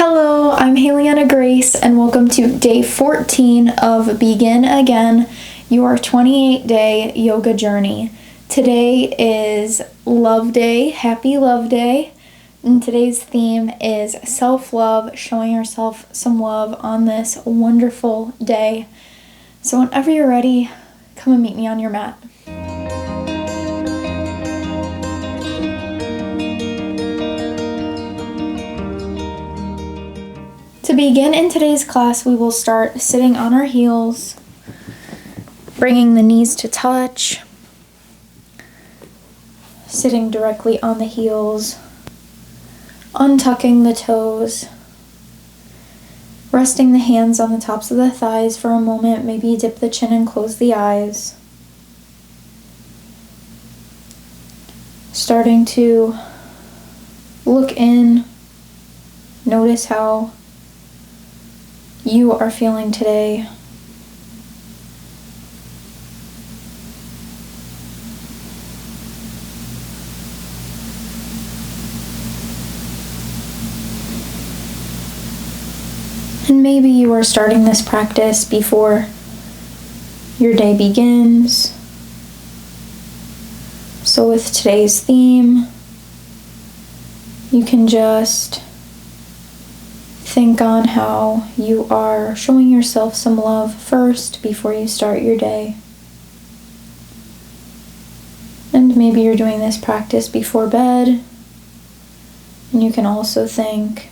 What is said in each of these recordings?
Hello, I'm Hailianna Grace, and welcome to day 14 of Begin Again, your 28-day yoga journey. Today is Love Day, Happy Love Day, and today's theme is self-love, showing yourself some love on this wonderful day. So whenever you're ready, come and meet me on your mat. To begin in today's class, we will start sitting on our heels, bringing the knees to touch, sitting directly on the heels, untucking the toes, resting the hands on the tops of the thighs for a moment, maybe dip the chin and close the eyes. Starting to look in, notice how you are feeling today. And maybe you are starting this practice before your day begins. So with today's theme, you can just think on how you are showing yourself some love first before you start your day. And maybe you're doing this practice before bed. And you can also think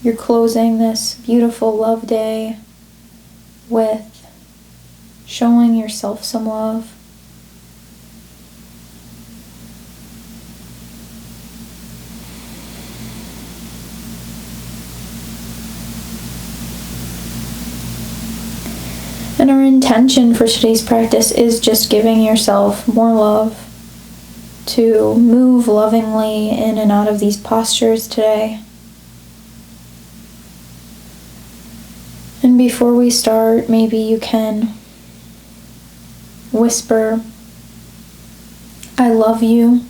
you're closing this beautiful love day with showing yourself some love. And our intention for today's practice is just giving yourself more love, to move lovingly in and out of these postures today. And before we start, maybe you can whisper, "I love you,"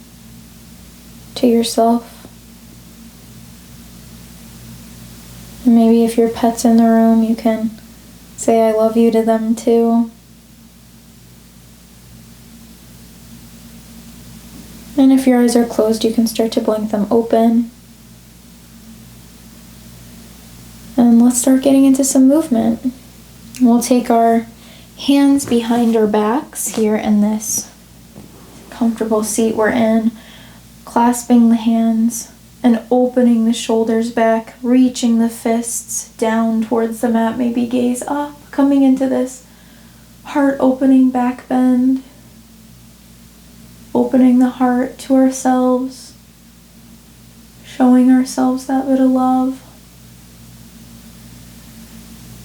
to yourself. And maybe if your pet's in the room, you can say "I love you" to them too. And if your eyes are closed, you can start to blink them open. And let's start getting into some movement. We'll take our hands behind our backs here in this comfortable seat we're in, clasping the hands and opening the shoulders back, reaching the fists down towards the mat, maybe gaze up, coming into this heart-opening back bend, opening the heart to ourselves, showing ourselves that bit of love.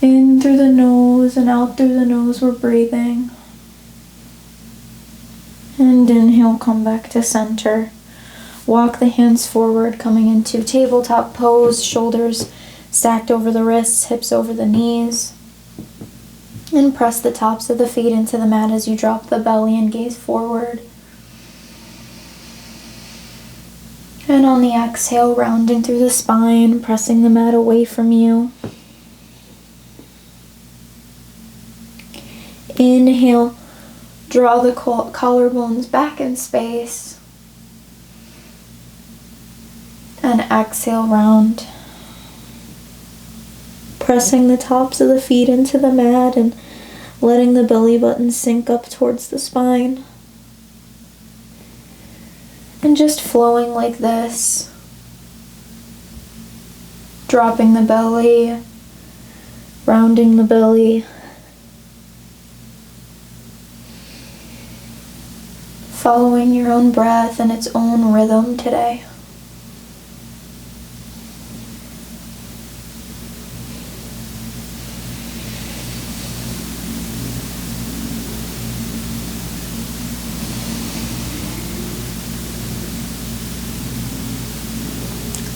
In through the nose and out through the nose, we're breathing. And inhale, come back to center. Walk the hands forward, coming into tabletop pose, shoulders stacked over the wrists, hips over the knees. And press the tops of the feet into the mat as you drop the belly and gaze forward. And on the exhale, rounding through the spine, pressing the mat away from you. Inhale, draw the collarbones back in space. And exhale, round. Pressing the tops of the feet into the mat and letting the belly button sink up towards the spine. And just flowing like this. Dropping the belly, rounding the belly. Following your own breath and its own rhythm today.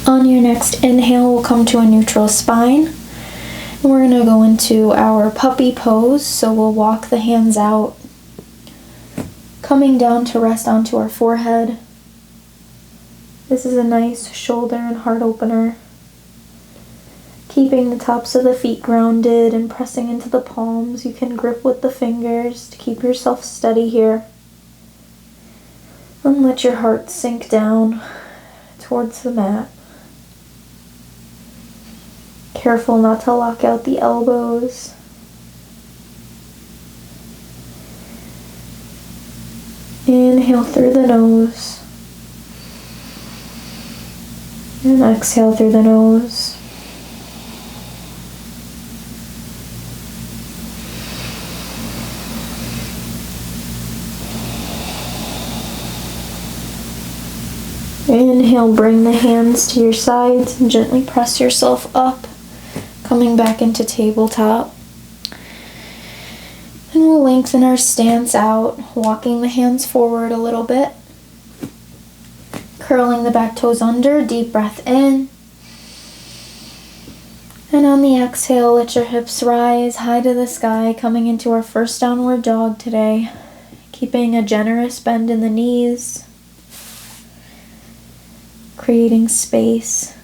On your next inhale, we'll come to a neutral spine. And we're going to go into our puppy pose. So we'll walk the hands out, coming down to rest onto our forehead. This is a nice shoulder and heart opener. Keeping the tops of the feet grounded and pressing into the palms. You can grip with the fingers to keep yourself steady here. And let your heart sink down towards the mat. Careful not to lock out the elbows. Inhale through the nose. And exhale through the nose. Inhale, bring the hands to your sides and gently press yourself up, coming back into tabletop. And we'll lengthen our stance out, walking the hands forward a little bit. Curling the back toes under, deep breath in. And on the exhale, let your hips rise high to the sky, coming into our first downward dog today. Keeping a generous bend in the knees. Creating space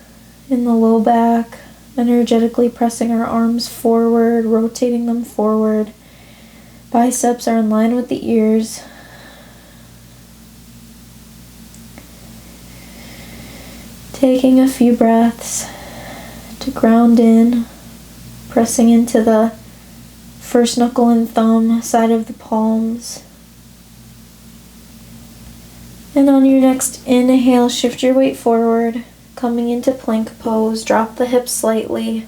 in the low back, energetically pressing our arms forward, rotating them forward. Biceps are in line with the ears. Taking a few breaths to ground in, pressing into the first knuckle and thumb side of the palms. And on your next inhale, shift your weight forward, coming into plank pose. Drop the hips slightly.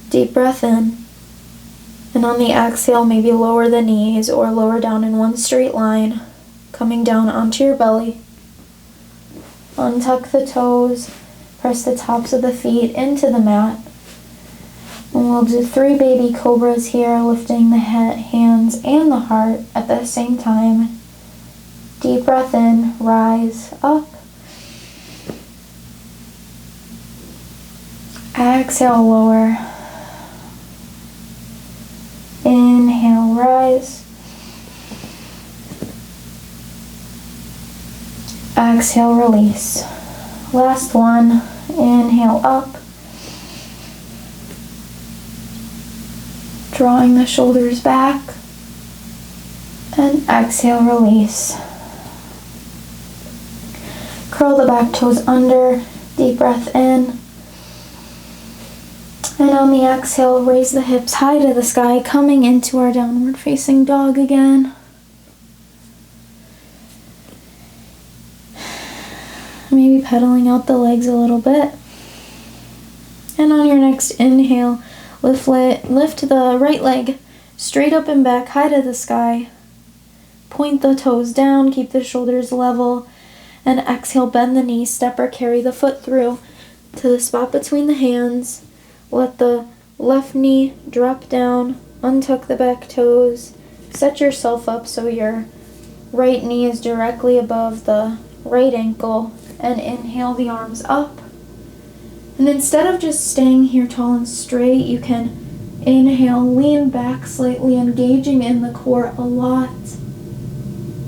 Deep breath in. And on the exhale, maybe lower the knees or lower down in one straight line, coming down onto your belly. Untuck the toes, press the tops of the feet into the mat. And we'll do 3 baby cobras here, lifting the hands and the heart at the same time. Deep breath in, rise up. Exhale, lower. Inhale, rise. Exhale, release. Last one. Inhale, up. Drawing the shoulders back. And exhale, release. Curl the back toes under. Deep breath in. And on the exhale, raise the hips high to the sky, coming into our downward facing dog again. Maybe pedaling out the legs a little bit. And on your next inhale, lift the right leg straight up and back, high to the sky. Point the toes down, keep the shoulders level. And exhale, bend the knees, step or carry the foot through to the spot between the hands. Let the left knee drop down, untuck the back toes. Set yourself up so your right knee is directly above the right ankle. And inhale the arms up. And instead of just staying here tall and straight, you can inhale, lean back slightly, engaging in the core a lot.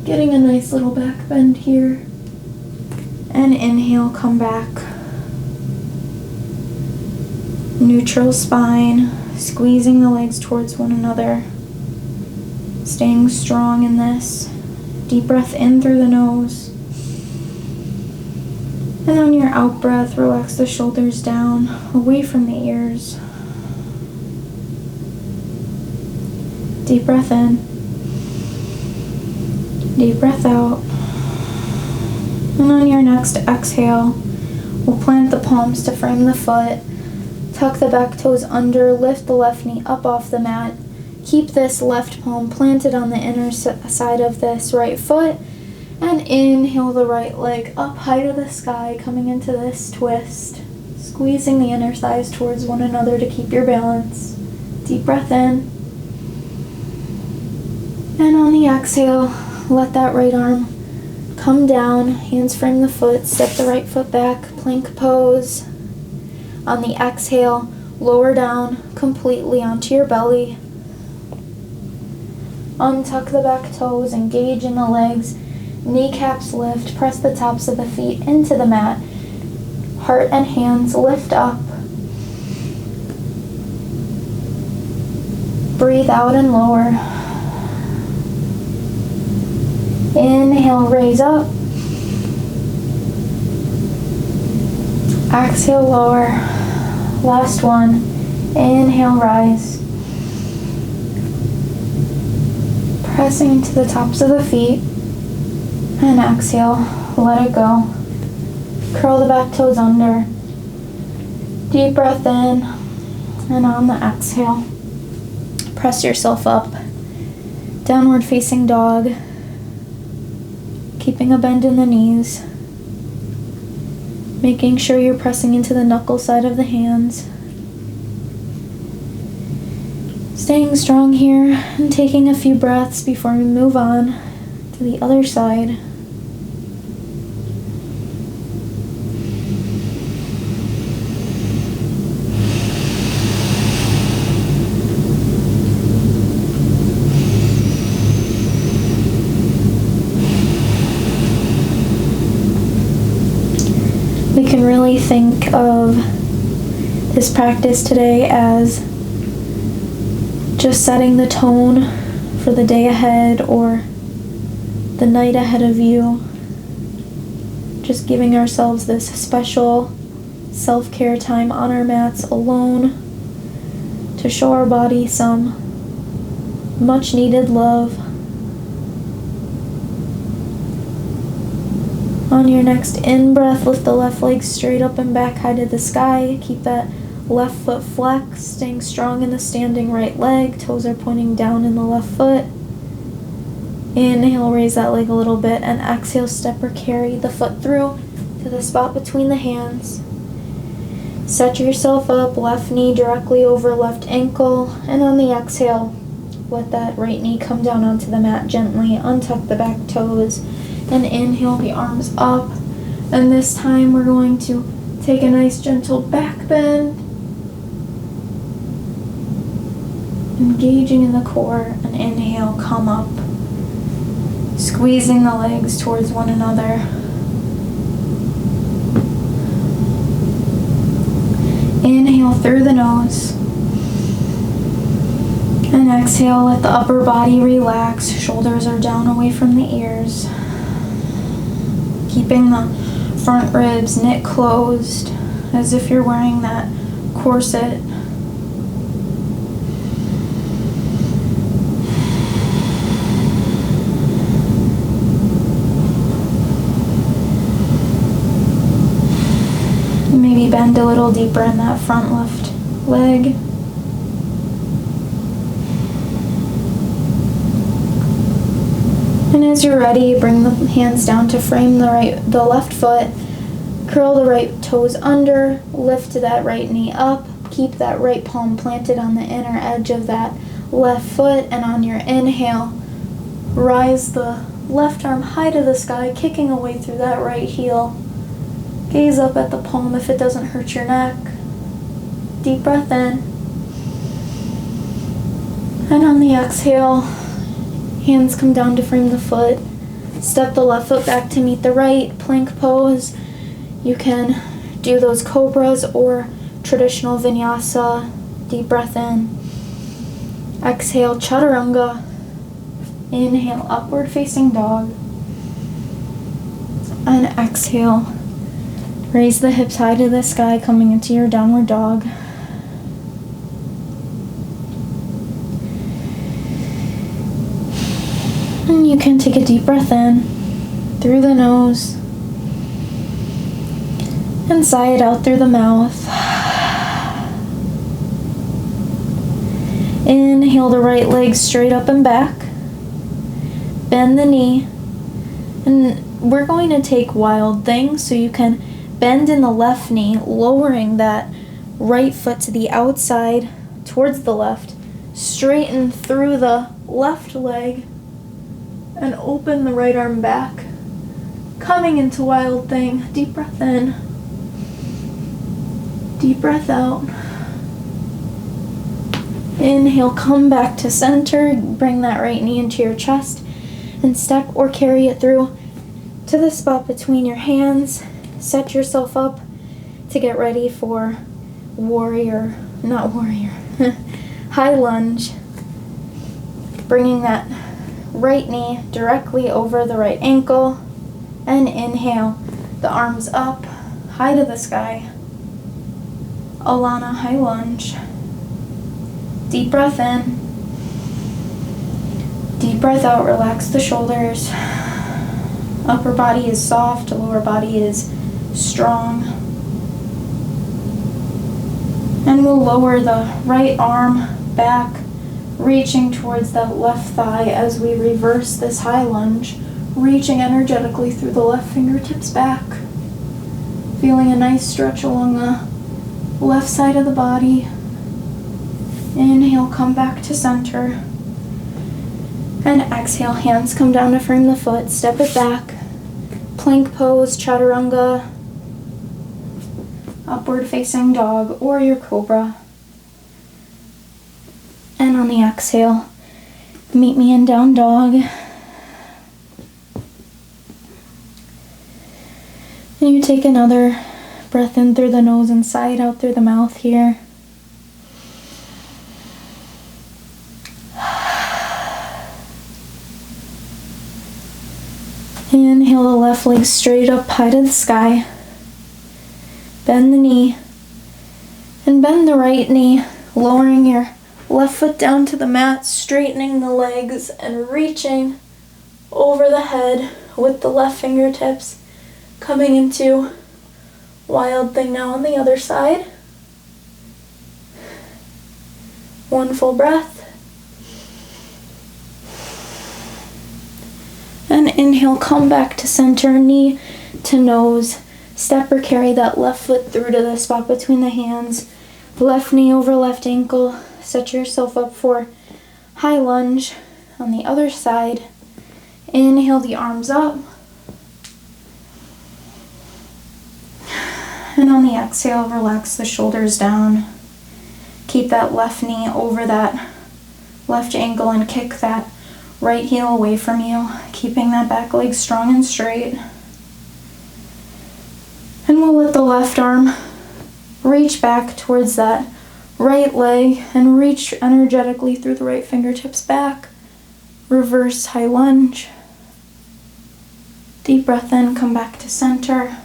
Getting a nice little back bend here. And inhale, come back. Neutral spine, squeezing the legs towards one another. Staying strong in this. Deep breath in through the nose. And on your out breath, relax the shoulders down, away from the ears. Deep breath in. Deep breath out. And on your next exhale, we'll plant the palms to frame the foot. Tuck the back toes under, lift the left knee up off the mat. Keep this left palm planted on the inner side of this right foot. And inhale the right leg up high to the sky, coming into this twist. Squeezing the inner thighs towards one another to keep your balance. Deep breath in. And on the exhale, let that right arm come down, hands frame the foot, step the right foot back, plank pose. On the exhale, lower down completely onto your belly. Untuck the back toes, engage in the legs, kneecaps lift, press the tops of the feet into the mat. Heart and hands lift up. Breathe out and lower. Inhale, raise up. Exhale, lower. Last one. Inhale, rise. Pressing into the tops of the feet. And exhale, let it go. Curl the back toes under. Deep breath in. And on the exhale, press yourself up. Downward facing dog. Keeping a bend in the knees. Making sure you're pressing into the knuckle side of the hands. Staying strong here and taking a few breaths before we move on to the other side. We can really think of this practice today as just setting the tone for the day ahead or the night ahead of you. Just giving ourselves this special self-care time on our mats alone to show our body some much needed love. On your next in-breath, lift the left leg straight up and back high to the sky. Keep that left foot flexed, staying strong in the standing right leg. Toes are pointing down in the left foot. Inhale, raise that leg a little bit, and exhale, step or carry the foot through to the spot between the hands. Set yourself up, left knee directly over left ankle, and on the exhale, let that right knee come down onto the mat gently. Untuck the back toes, and inhale the arms up. And this time we're going to take a nice gentle back bend, engaging in the core, and inhale, come up, squeezing the legs towards one another. Inhale through the nose, and exhale, let the upper body relax. Shoulders are down away from the ears. Keeping the front ribs knit closed as if you're wearing that corset. Maybe bend a little deeper in that front left leg. And as you're ready, bring the hands down to frame the left foot. Curl the right toes under, lift that right knee up. Keep that right palm planted on the inner edge of that left foot. And on your inhale, rise the left arm high to the sky, kicking away through that right heel. Gaze up at the palm if it doesn't hurt your neck. Deep breath in. And on the exhale, hands come down to frame the foot. Step the left foot back to meet the right. Plank pose. You can do those cobras or traditional vinyasa. Deep breath in. Exhale, chaturanga. Inhale, upward facing dog. And exhale, raise the hips high to the sky, coming into your downward dog. And you can take a deep breath in through the nose and sigh it out through the mouth. Inhale the right leg straight up and back. Bend the knee. And we're going to take wild thing, so you can bend in the left knee, lowering that right foot to the outside towards the left. Straighten through the left leg and open the right arm back. Coming into wild thing. Deep breath in. Deep breath out. Inhale, come back to center. Bring that right knee into your chest and step or carry it through to the spot between your hands. Set yourself up to get ready for high lunge. Bringing that right knee directly over the right ankle, and inhale, the arms up, high to the sky. Hailianna high lunge. Deep breath in. Deep breath out, relax the shoulders. Upper body is soft, lower body is strong. And we'll lower the right arm back, reaching towards that left thigh as we reverse this high lunge, reaching energetically through the left fingertips back. Feeling a nice stretch along the left side of the body. Inhale, come back to center. And exhale, hands come down to frame the foot, step it back. Plank pose, chaturanga, upward facing dog, or your cobra. And on the exhale, meet me in down dog. And you take another breath in through the nose and sigh it out through the mouth here. Inhale the left leg straight up high to the sky. Bend the knee. And bend the right knee, lowering your left foot down to the mat, straightening the legs and reaching over the head with the left fingertips. Coming into wild thing now on the other side. One full breath. And inhale, come back to center, knee to nose. Step or carry that left foot through to the spot between the hands. Left knee over left ankle. Set yourself up for high lunge on the other side. Inhale the arms up. And on the exhale, relax the shoulders down. Keep that left knee over that left ankle and kick that right heel away from you, keeping that back leg strong and straight. And we'll let the left arm reach back towards that right leg and reach energetically through the right fingertips back. Reverse high lunge. Deep breath in, come back to center.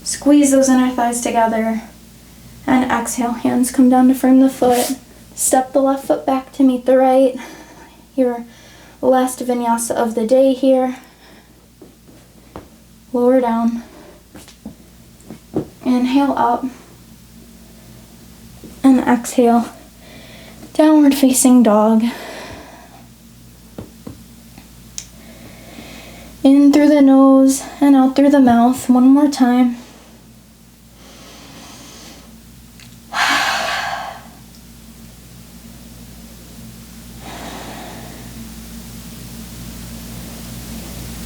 Squeeze those inner thighs together. And exhale, hands come down to frame the foot. Step the left foot back to meet the right. Your last vinyasa of the day here. Lower down. Inhale up. And exhale. Downward facing dog. In through the nose and out through the mouth. One more time.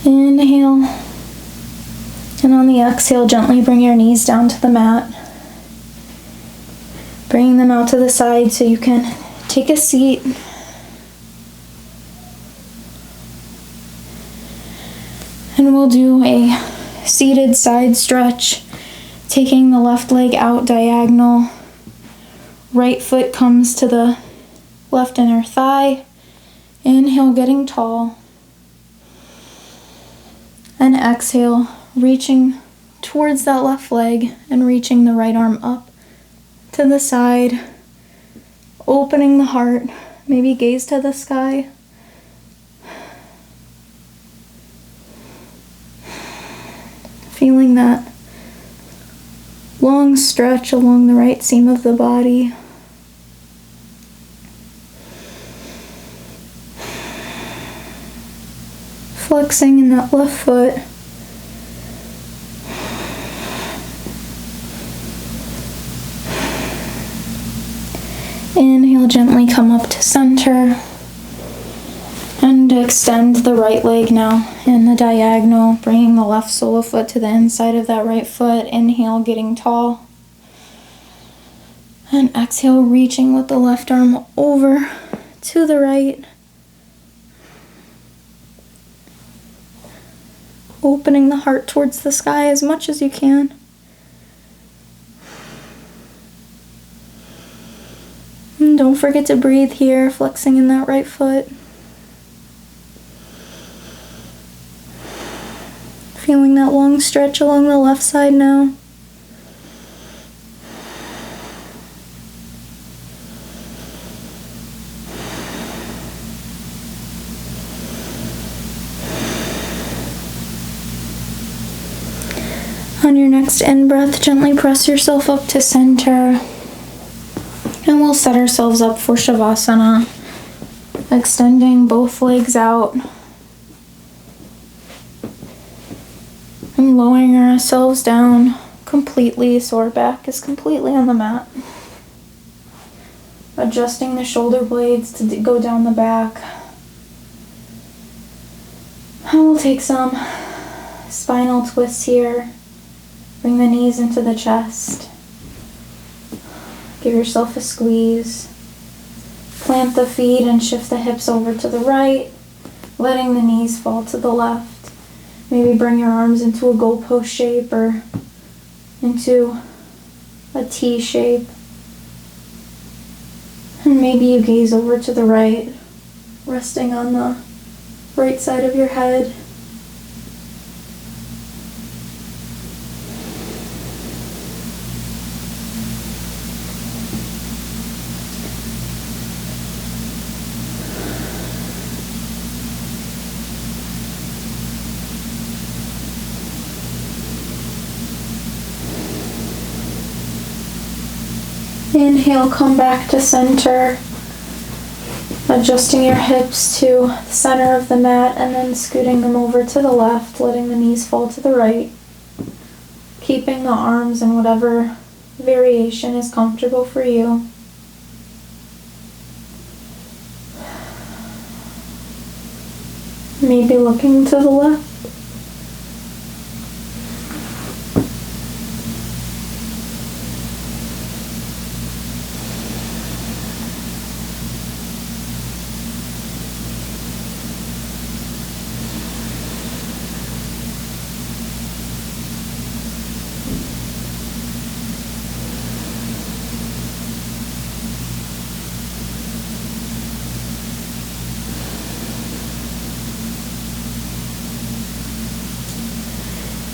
Inhale, and on the exhale, gently bring your knees down to the mat. Bring them out to the side so you can take a seat. And we'll do a seated side stretch, taking the left leg out diagonal. Right foot comes to the left inner thigh. Inhale, getting tall. And exhale, reaching towards that left leg and reaching the right arm up to the side. Opening the heart, maybe gaze to the sky. Feeling that long stretch along the right seam of the body. Flexing in that left foot. Inhale, gently come up to center. And extend the right leg now in the diagonal, bringing the left sole of foot to the inside of that right foot. Inhale, getting tall. And exhale, reaching with the left arm over to the right. Opening the heart towards the sky as much as you can. And don't forget to breathe here, flexing in that right foot. Feeling that long stretch along the left side now. On your next in-breath, gently press yourself up to center. And we'll set ourselves up for Shavasana, extending both legs out. And lowering ourselves down completely so our back is completely on the mat. Adjusting the shoulder blades to go down the back. And we'll take some spinal twists here. Bring the knees into the chest. Give yourself a squeeze. Plant the feet and shift the hips over to the right, letting the knees fall to the left. Maybe bring your arms into a goalpost shape or into a T shape. And maybe you gaze over to the right, resting on the right side of your head. Inhale, come back to center, adjusting your hips to the center of the mat and then scooting them over to the left, letting the knees fall to the right, keeping the arms in whatever variation is comfortable for you. Maybe looking to the left.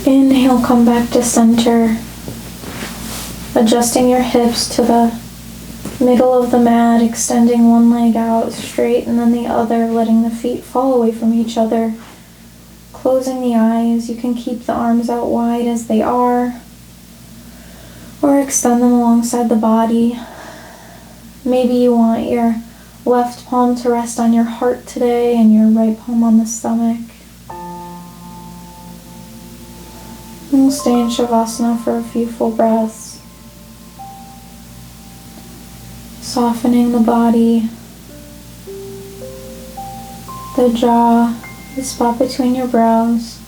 Inhale, come back to center, adjusting your hips to the middle of the mat, extending one leg out straight and then the other, letting the feet fall away from each other. Closing the eyes, you can keep the arms out wide as they are, or extend them alongside the body. Maybe you want your left palm to rest on your heart today and your right palm on the stomach. And we'll stay in Shavasana for a few full breaths. Softening the body, the jaw, the spot between your brows.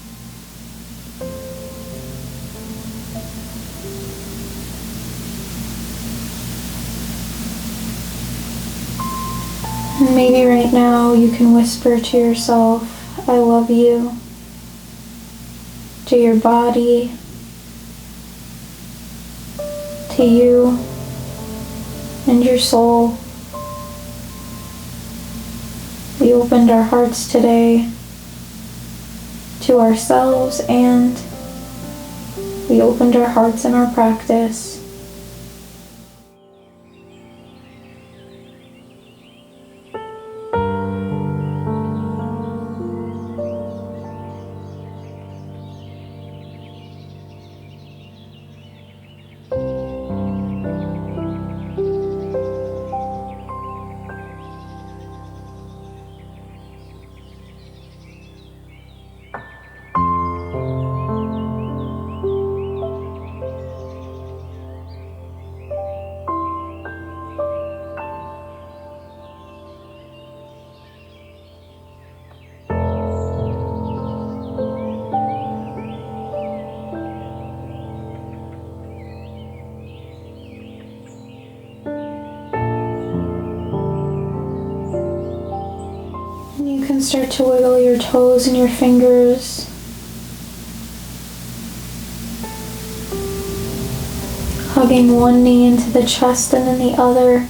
And maybe right now you can whisper to yourself, I love you. To your body, to you and your soul. We opened our hearts today to ourselves, and we opened our hearts in our practice. You can start to wiggle your toes and your fingers. Hugging one knee into the chest and then the other.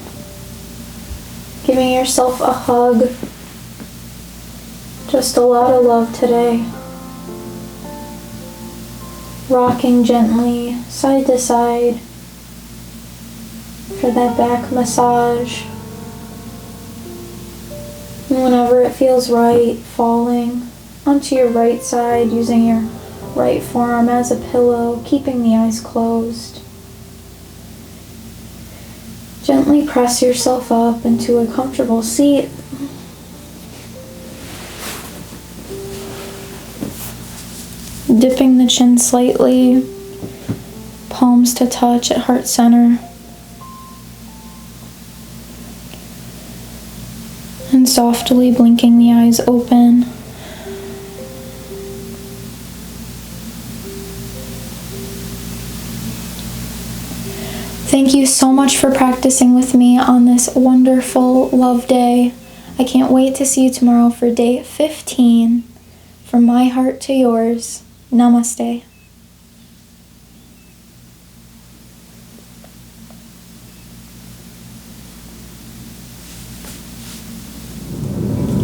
Giving yourself a hug. Just a lot of love today. Rocking gently, side to side, for that back massage. And whenever it feels right, falling onto your right side, using your right forearm as a pillow, keeping the eyes closed. Gently press yourself up into a comfortable seat. Dipping the chin slightly, palms to touch at heart center. And softly blinking the eyes open. Thank you so much for practicing with me on this wonderful love day. I can't wait to see you tomorrow for day 15. From my heart to yours, namaste.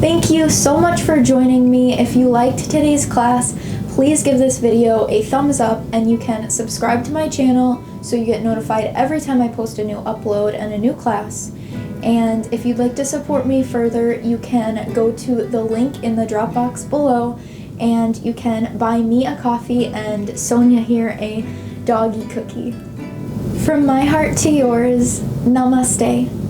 Thank you so much for joining me. If you liked today's class, please give this video a thumbs up, and you can subscribe to my channel so you get notified every time I post a new upload and a new class. And if you'd like to support me further, you can go to the link in the drop box below, and you can buy me a coffee and Sonia here a doggy cookie. From my heart to yours, namaste.